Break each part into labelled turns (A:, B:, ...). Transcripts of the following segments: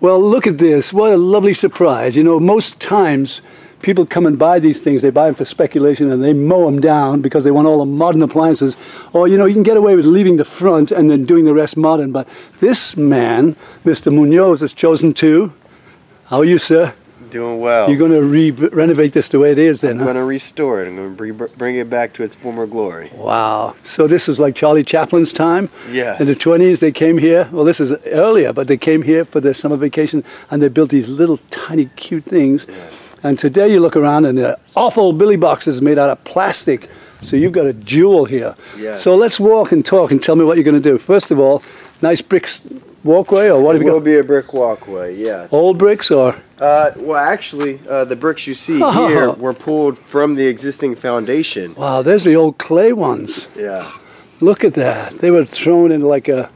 A: Well, look at this. What a lovely surprise. You know, most times people come and buy these things. They buy them for speculation and they mow them down because they want all the modern appliances. Or, you know, you can get away with leaving the front and then doing the rest modern. But this man, Mr. Munoz, has chosen to. How are you, sir?
B: Doing well.
A: You're going to renovate this the way it is then,
B: I'm going to restore it. I'm going to bring it back to its former glory.
A: Wow. So this was like Charlie Chaplin's time?
B: Yes.
A: In the 20s, they came here. Well, this is earlier, but they came here for their summer vacation, and they built these little tiny cute things.
B: Yes.
A: And today you look around, and they're awful billy boxes made out of plastic. So you've got a jewel here.
B: Yes.
A: So let's walk and talk and tell me what you're going to do. First of all, nice bricks walkway, or what have you got?
B: It will be a brick walkway, yes.
A: Old bricks, or?
B: Well, actually, the bricks you see here were pulled from the existing foundation.
A: Wow, there's the old clay ones.
B: Yeah.
A: Look at that. They were thrown in like you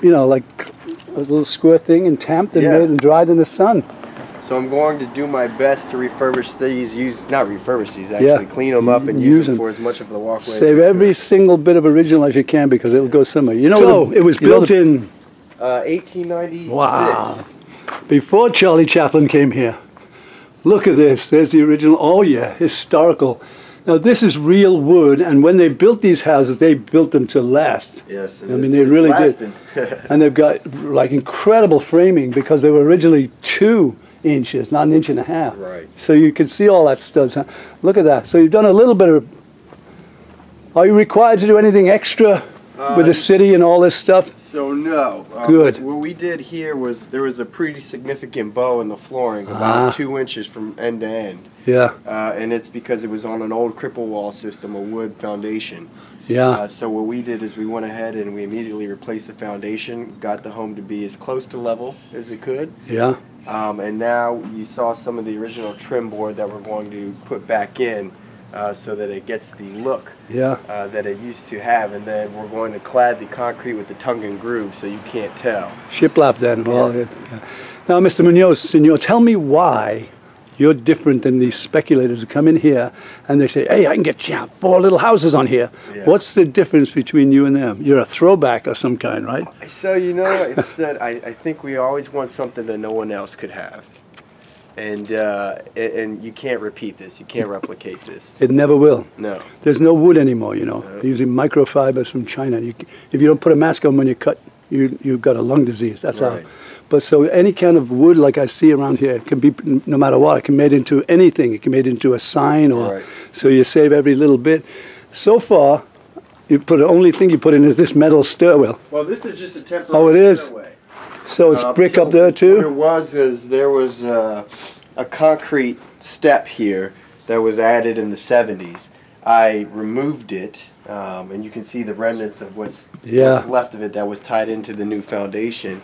A: know, like a little square thing and tamped and made and dried in the sun.
B: So I'm going to do my best to refurbish these, actually clean them up and use them for as much of the walkway.
A: Save every single bit of original as you can because it'll go somewhere. You know, so it was built in
B: 1896.
A: Wow. Before Charlie Chaplin came here. Look at this. There's the original. Oh yeah, historical. Now this is real wood, and when they built these houses, they built them to last.
B: Yes,
A: I mean they really did. And they've got like incredible framing because they were originally 2 inches, not 1.5 inches.
B: Right.
A: So you can see all that studs. Huh? Look at that. So you've done a little bit of. Are you required to do anything extra with the city and all this stuff?
B: So no.
A: Good.
B: What we did here was there was a pretty significant bow in the flooring, about 2 inches from end to end.
A: Yeah.
B: And it's because it was on an old cripple wall system, a wood foundation.
A: Yeah.
B: So what we did is we went ahead and we immediately replaced the foundation, got the home to be as close to level as it could.
A: Yeah.
B: And now you saw some of the original trim board that we're going to put back in. So that it gets the look that it used to have, and then we're going to clad the concrete with the tongue and groove so you can't tell.
A: Shiplap then. Well,
B: yes.
A: Now, Mr. Munoz, Senor, tell me why you're different than these speculators who come in here and they say, hey, I can get 4 little houses on here. Yeah. What's the difference between you and them? You're a throwback of some kind, right?
B: So, you know, it's that I think we always want something that no one else could have. And you can't repeat this. You can't replicate this.
A: It never will.
B: No.
A: There's no wood anymore, you know. No. They're using microfibers from China. If you don't put a mask on when you cut, you've got a lung disease. That's
B: right.
A: how. But so any kind of wood like I see around here, it can be, no matter what, it can be made into anything. It can be made into a sign, or so you save every little bit. So far, the only thing you put in is this metal stairwell.
B: Well, this is just a temporary
A: Oh, it is?
B: stairway.
A: So it's brick up there too?
B: What there was a concrete step here that was added in the 70s. I removed it, and you can see the remnants of what's left of it that was tied into the new foundation.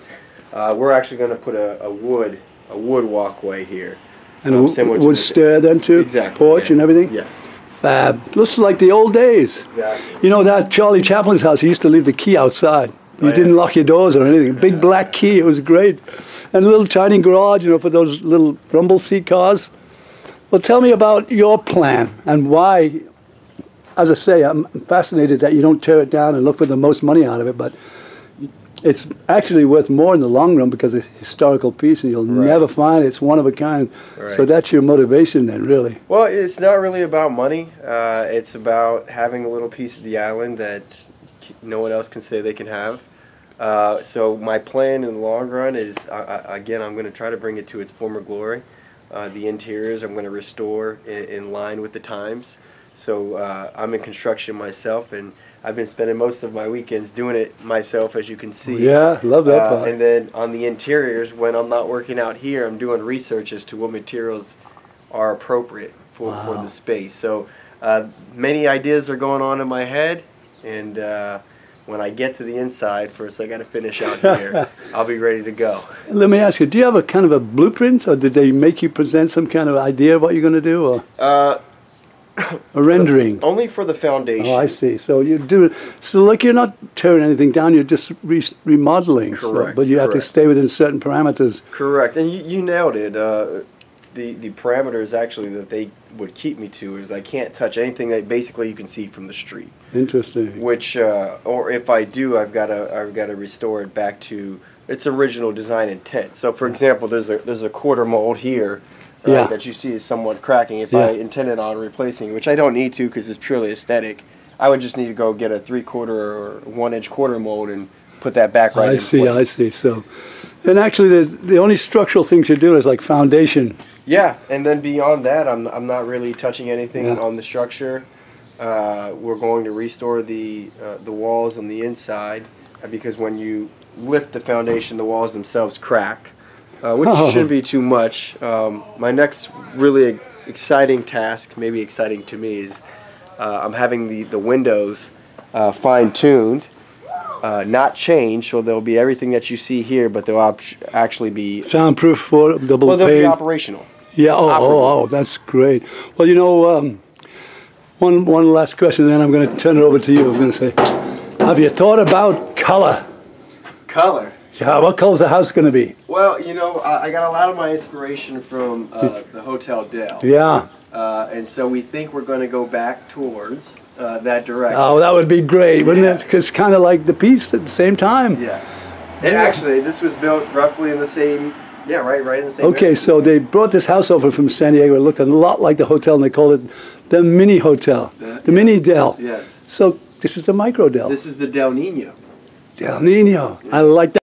B: We're actually going to put a wood walkway here.
A: And a wood stair then too?
B: Exactly.
A: Porch and everything?
B: Yes.
A: Fab. Looks like the old days.
B: Exactly.
A: You know that Charlie Chaplin's house, he used to leave the key outside. You didn't lock your doors or anything. Big black key, it was great. And a little tiny garage, you know, for those little rumble seat cars. Well, tell me about your plan and why. As I say, I'm fascinated that you don't tear it down and look for the most money out of it, but it's actually worth more in the long run because it's a historical piece and you'll never find it. It's one of a kind. Right. So that's your motivation then, really.
B: Well, it's not really about money. It's about having a little piece of the island that no one else can say they can have. So my plan in the long run is, again, I'm going to try to bring it to its former glory. The interiors I'm going to restore in line with the times. So I'm in construction myself, and I've been spending most of my weekends doing it myself, as you can see.
A: Yeah, love that part.
B: And then on the interiors, when I'm not working out here, I'm doing research as to what materials are appropriate for the space. So many ideas are going on in my head, and when I get to the inside, first I got to finish out here. I'll be ready to go.
A: Let me ask you, do you have a kind of a blueprint, or did they make you present some kind of idea of what you're going to do? Or? A rendering?
B: Only for the foundation.
A: Oh, I see. So you do, so like you're not tearing anything down, you're just remodeling.
B: Correct.
A: So, but you have to stay within certain parameters.
B: Correct. And you nailed it. The parameters actually that they would keep me to is I can't touch anything that basically you can see from the street.
A: Interesting.
B: Which, or if I do, I've got to restore it back to its original design intent. So, for example, there's a quarter mold here. Right,
A: Yeah.
B: that you see is somewhat cracking. If
A: Yeah.
B: I intended on replacing, which I don't need to because it's purely aesthetic, I would just need to go get a 3/4 or 1-inch quarter mold and put that back right in place.
A: I see. So, and actually, the only structural things you do is like foundation.
B: Yeah, and then beyond that, I'm not really touching anything
A: Yeah.
B: on the structure. We're going to restore the walls on the inside because when you lift the foundation, the walls themselves crack. Which shouldn't be too much. My next really exciting task, maybe exciting to me, is I'm having the windows fine-tuned, not changed, so there'll be everything that you see here, but they'll actually be
A: Soundproof for double
B: they'll be
A: pane.
B: operational.
A: Yeah.
B: operable.
A: Oh, that's great. Well, one last question, then I'm going to turn it over to you. I'm going to say, have you thought about color?
B: Color.
A: Yeah, what color's the house going to be?
B: Well, I got a lot of my inspiration from the Hotel Del.
A: Yeah.
B: And so we think we're going to go back towards that direction.
A: Oh, that would be great, wouldn't it? Because kind of like the piece at the same time.
B: Yes. And actually, this was built roughly in the same, right in the same
A: Okay,
B: area.
A: so they brought this house over from San Diego. It looked a lot like the hotel, and they called it the Mini Hotel, the Mini Del.
B: Yes.
A: So this is the Micro Del.
B: This is the Del Nino.
A: Del Nino. I like that.